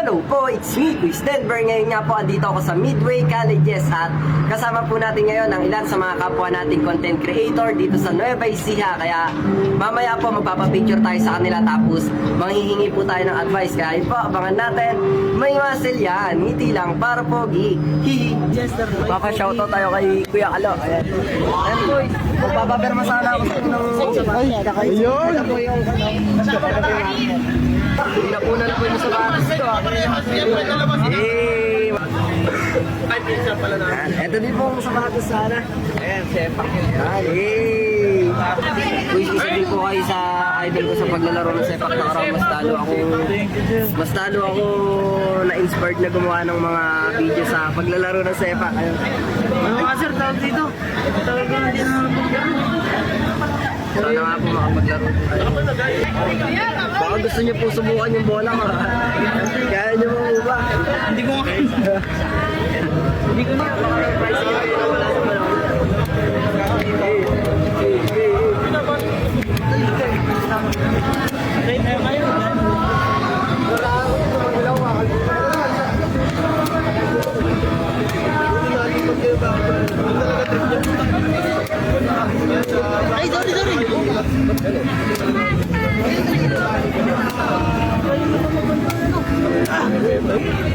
Hello po, it's me, Chris Denver. Ngayon nga po, andito ako sa Midway Colleges at kasama po natin ngayon ang ilan sa mga kapwa nating content creator dito sa Nueva Ecija. Kaya mamaya po magpapapicture tayo sa kanila tapos manghihingi po tayo ng advice. Kaya yun po, abangan natin. May muscle yan, ngiti lang para pogi. Hihi. Papa-shoutout tayo kay Kuya Alo. Ayan. Ayan po, magpapaperma sana ako sa inyo ng ayun! Ito po yung pinapunan na po yung sapatos ko. Ito din po ang sapatos sana. Ayan, sepak yun. Quiz isa din po kayo sa idol ko sa paglalaro ng sepak takraw. Mas talo ako na-inspired na gumawa ng mga video sa paglalaro ng sepak. Ayun. Ano nga sir, tawag dito? Tawag ko na din ang Sana nga po makapaglaro. Baka gusto niyo po subukan yung bola ka. Kaya niyo mo ba? Hindi ko Hindi ko na. Ay, sorry.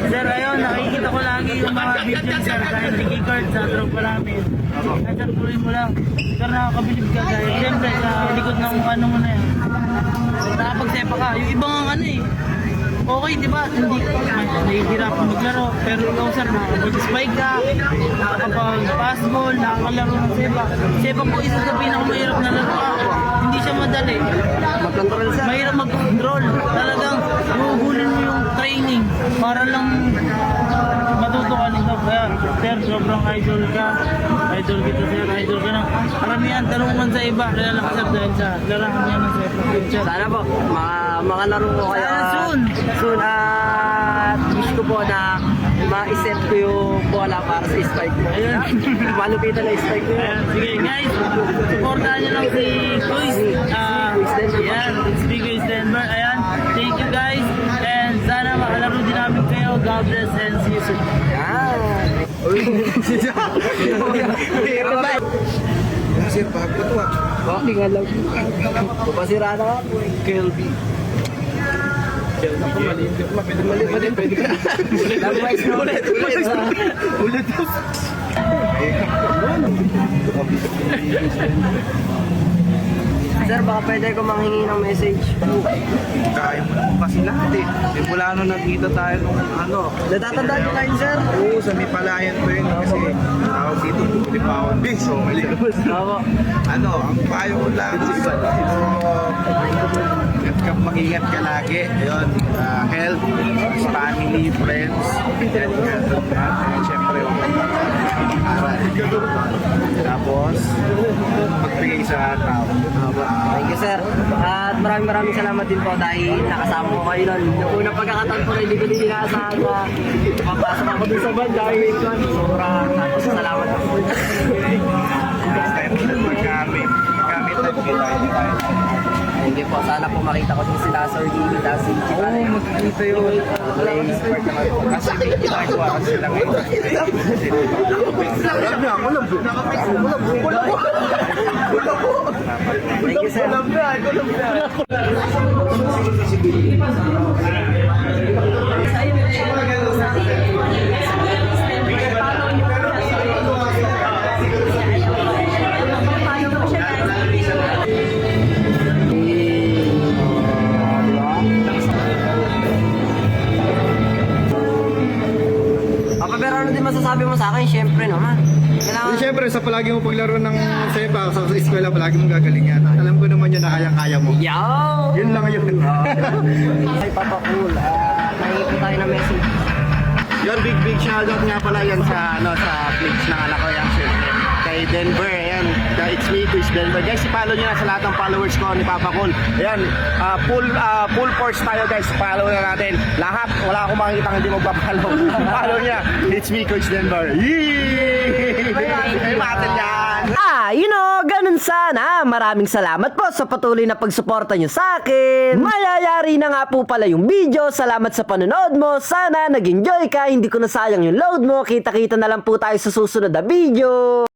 Sir, ayun, nakikita ko lagi yung mga video sir, kahit tiki card sa tropa namin. Sir, tuloy mo lang. Sir, nakakabilib ka dahil siyempre sa likod ng ano mo na yan. Nakapagsepa ka. Yung ibang ano eh. Okay, di ba? Hindi nahihirapan maglaro. Pero ikaw sir, nakakapag-spike ka, nakakapag-pass ball, nakakalaro ng sepak. Sepak po isa sa pinakamahirap na laro ka. Hindi siya madali. Mag-control sir. Mahirap mag-control. Talagang huhulin mo yung training para lang matuto ka nito. Kaya sir, sobrang idol ka. Idol kita sir, idol ka na. Karamihan tanungan sa iba, kaya lang sir dahil sa larahan niya ng sepak. Sana po, mga laro ko kaya soon at wish ko po na ma-set ko yung bola para sa spike mo. Ayun. Malupitan na spike mo. Ayan, sige guys, supportahan nyo lang si Kuis. Ayan, si Kuis Denver. Ayan, thank you guys. And sana makalaro din namin kayo. God bless and see you soon. Sir, bago ito ah. Bakit nga lang. Papasira na ka po eh. Kelby. Ako mali. Pwede ka. Ulit. Sir, baka pwede ko manghingi ng message. Kaya mo naman kasi lahat eh. Mula nung nakita tayo nung ano. Natatandaan niyo kayo, sir? Oo, sa may palayan ko yun kasi tawag dito, tulipawan. So, mali. Opo. Ano, ang payo ko lang. Mag-ingat ka lagi. Ayun, health, family, friends. And syempre, aral. Tapos, magbigay sa tao. Thank you, sir. At maraming salamat din po dahil nakasama ko kayo nun. Yung unang pagkakataon po na hindi ko din inaasahan na papasok ako dun sa band dahil sobrang salamat po. Next time, magkamit tayo tayo. Thank you po. Sana po makita ko din sila Sir Gigi at si Chika. Oo, magkikita yun. Kasi may ginagawa kasi sila ngayon. Thank you, sir. Pero ano din masasabi mo sa akin? Siyempre naman. Siyempre, sa palagi mo paglaro ng sepak, sa eskwela, palagi mong gagalingan. Alam ko naman yun na kayang-kaya mo. Yo! Yun lang yun. Ay, Papa Cool. Nahingi po tayo ng message. Yun, big shoutout nga pala yan sa page ng anak ko yan, syempre. Kay Denver, ayan. It's me, Chris Denver. Guys, i-follow nyo na sa lahat ng followers ko ni Papa Cool. Ayan, full force tayo guys. Follow na natin. Lahat, wala akong makikita hindi magpa-follow. Follow nyo na. It's me, Chris Denver. Yee! Ay, matin yan! Ganun sana. Maraming salamat po sa patuloy na pagsuporta nyo sa akin. Mayayari na nga po pala yung video. Salamat sa panonood mo. Sana nag-enjoy ka. Hindi ko nasayang yung load mo. Kita-kita na lang po tayo sa susunod na video.